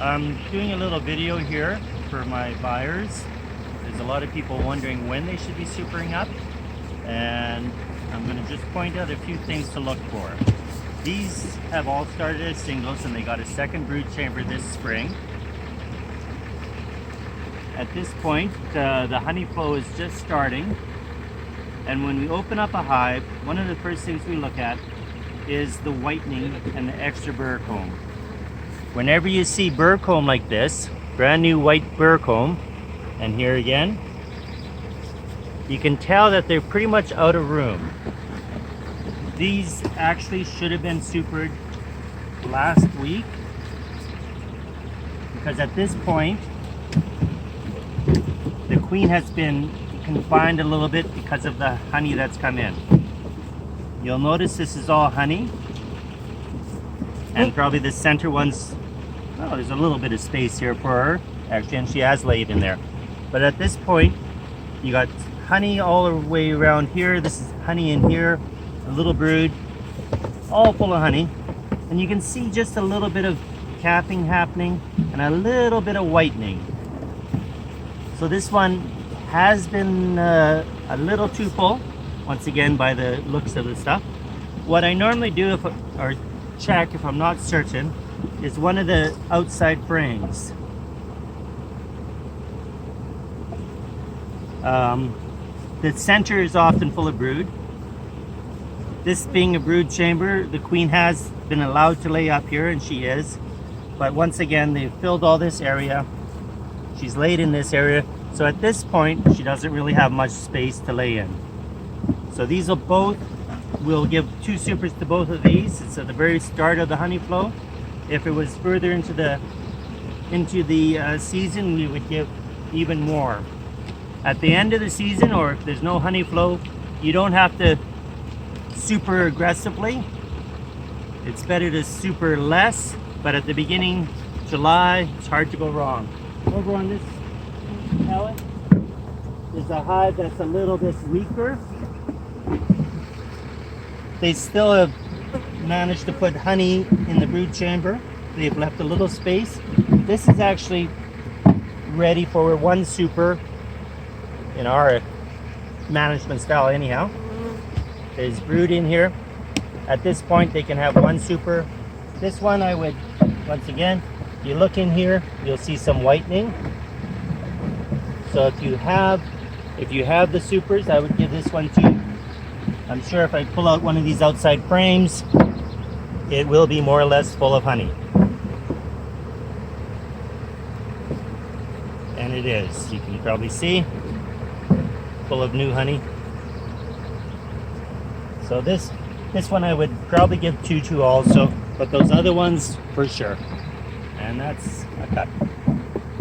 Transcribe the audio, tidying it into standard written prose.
I'm doing a little video here for my buyers. There's a lot of people wondering when they should be supering up, and I'm going to just point out a few things to look for. These have all started as singles, and they got a second brood chamber this spring. At this point, the honey flow is just starting, and when we open up a hive, one of the first things we look at is the whitening and the extra burr comb. Whenever you see burr comb like this, brand new white burr comb, and here again, you can tell that they're pretty much out of room. These actually should have been supered last week, because at this point the queen has been confined a little bit because of the honey that's come in. You'll notice this is all honey, and probably the center one's, oh, there's a little bit of space here for her actually, and she has laid in there. But at this point you got honey all the way around here. This is honey in here, a little brood all full of honey, and you can see just a little bit of capping happening and a little bit of whitening. So this one has been a little too full, once again, by the looks of the stuff. What I normally do, or check if I'm not certain, is one of the outside frames. The center is often full of brood. This being a brood chamber, the queen has been allowed to lay up here, and she is. But once again, they've filled all this area. She's laid in this area. So at this point, she doesn't really have much space to lay in. So these will both, we'll give 2 supers to both of these. It's at the very start of the honey flow. If it was further into the season, we would give even more. At the end of the season, or if there's no honey flow, you don't have to super aggressively. It's better to super less, but at the beginning, July, it's hard to go wrong. Over on this pellet, there's a hive that's a little bit weaker. They still have managed to put honey in the brood chamber. They've left a little space. This is actually ready for 1 super in our management style anyhow. There's brood in here. At this point they can have 1 super. This one I would, once again, you look in here, you'll see some whitening. So if you have the supers, I would give this one 2. I'm sure if I pull out one of these outside frames, it will be more or less full of honey. And it is. You can probably see, full of new honey. So this one I would probably give 2 to also, but those other ones for sure. And that's a cut.